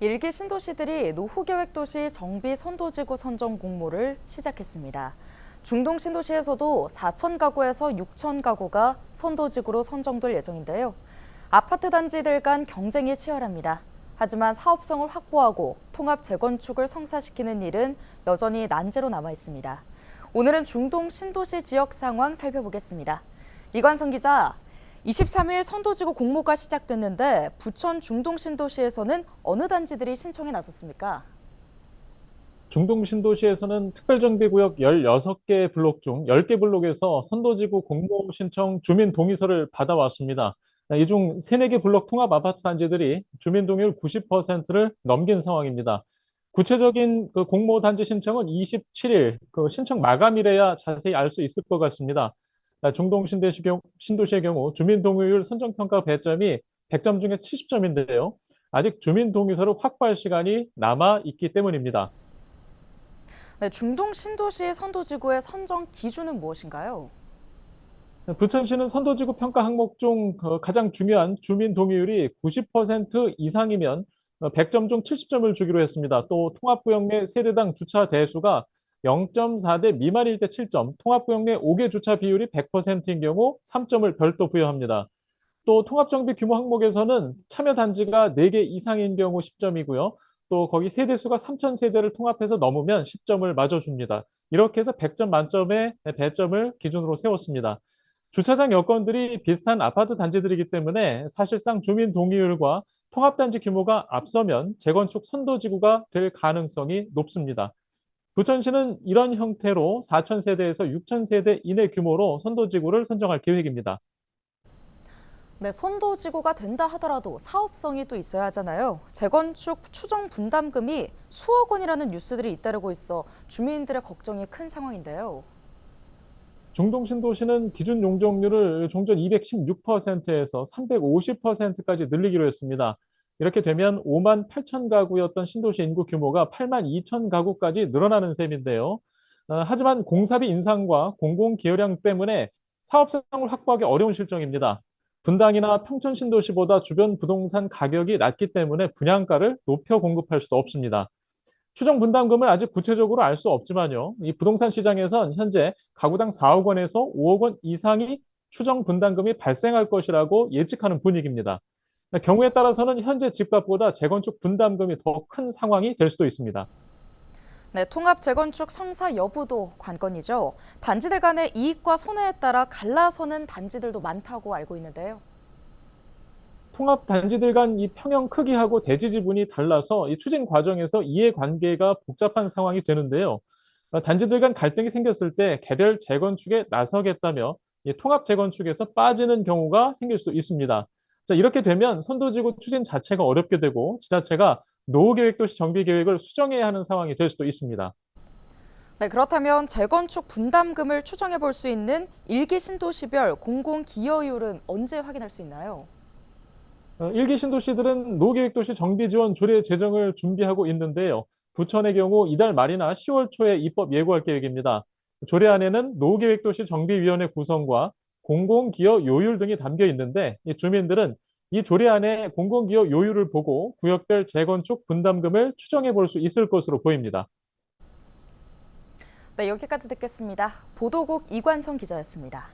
일기 신도시들이 노후계획도시 정비 선도지구 선정 공모를 시작했습니다. 중동 신도시에서도 4천 가구에서 6천 가구가 선도지구로 선정될 예정인데요. 아파트 단지들 간 경쟁이 치열합니다. 하지만 사업성을 확보하고 통합 재건축을 성사시키는 일은 여전히 난제로 남아 있습니다. 오늘은 중동 신도시 지역 상황 살펴보겠습니다. 이관성 기자, 23일 선도지구 공모가 시작됐는데 부천 중동 신도시에서는 어느 단지들이 신청에 나섰습니까? 중동 신도시에서는 특별정비구역 16개 블록 중 10개 블록에서 선도지구 공모 신청 주민 동의서를 받아왔습니다. 이 중 3, 4개 블록 통합 아파트 단지들이 주민 동의율 90%를 넘긴 상황입니다. 구체적인 공모 단지 신청은 27일 신청 마감일에야 자세히 알 수 있을 것 같습니다. 중동 신도시의 경우 주민 동의율 선정평가 배점이 100점 중에 70점인데요. 아직 주민 동의서를 확보할 시간이 남아 있기 때문입니다. 네, 중동 신도시 선도지구의 선정 기준은 무엇인가요? 부천시는 선도지구 평가 항목 중 가장 중요한 주민 동의율이 90% 이상이면 100점 중 70점을 주기로 했습니다. 또 통합구역 내 세대당 주차 대수가 0.4대 미만일 때 7점, 통합구역 내 5개 주차 비율이 100%인 경우 3점을 별도 부여합니다. 또 통합정비 규모 항목에서는 참여 단지가 4개 이상인 경우 10점이고요. 또 거기 세대수가 3천 세대를 통합해서 넘으면 10점을 맞아줍니다. 이렇게 해서 100점 만점의 배점을 기준으로 세웠습니다. 주차장 여건들이 비슷한 아파트 단지들이기 때문에 사실상 주민 동의율과 통합단지 규모가 앞서면 재건축 선도지구가 될 가능성이 높습니다. 부천시는 이런 형태로 4천 세대에서 6천 세대 이내 규모로 선도지구를 선정할 계획입니다. 네, 선도지구가 된다 하더라도 사업성이 또 있어야 하잖아요. 재건축 추정 분담금이 수억 원이라는 뉴스들이 잇따르고 있어 주민들의 걱정이 큰 상황인데요. 중동 신도시는 기준 용적률을 종전 216%에서 350%까지 늘리기로 했습니다. 이렇게 되면 5만 8천 가구였던 신도시 인구 규모가 8만 2천 가구까지 늘어나는 셈인데요. 하지만 공사비 인상과 공공기여량 때문에 사업성을 확보하기 어려운 실정입니다. 분당이나 평촌 신도시보다 주변 부동산 가격이 낮기 때문에 분양가를 높여 공급할 수도 없습니다. 추정 분담금을 아직 구체적으로 알 수 없지만요. 이 부동산 시장에선 현재 가구당 4억 원에서 5억 원 이상이 추정 분담금이 발생할 것이라고 예측하는 분위기입니다. 경우에 따라서는 현재 집값보다 재건축 분담금이 더 큰 상황이 될 수도 있습니다. 네, 통합 재건축 성사 여부도 관건이죠. 단지들 간의 이익과 손해에 따라 갈라서는 단지들도 많다고 알고 있는데요. 통합 단지들 간 이 평형 크기하고 대지 지분이 달라서 이 추진 과정에서 이해관계가 복잡한 상황이 되는데요. 단지들 간 갈등이 생겼을 때 개별 재건축에 나서겠다며 이 통합 재건축에서 빠지는 경우가 생길 수 있습니다. 자, 이렇게 되면 선도지구 추진 자체가 어렵게 되고 지자체가 노후계획도시 정비계획을 수정해야 하는 상황이 될 수도 있습니다. 네, 그렇다면 재건축 분담금을 추정해 볼 수 있는 일기 신도시별 공공기여율은 언제 확인할 수 있나요? 일기 신도시들은 노계획도시 정비지원 조례 제정을 준비하고 있는데요. 부천의 경우 이달 말이나 10월 초에 입법 예고할 계획입니다. 조례안에는 노계획도시 정비위원회 구성과 공공기여 요율 등이 담겨 있는데 이 주민들은 이 조례안의 공공기여 요율을 보고 구역별 재건축 분담금을 추정해 볼 수 있을 것으로 보입니다. 네, 여기까지 듣겠습니다. 보도국 이관성 기자였습니다.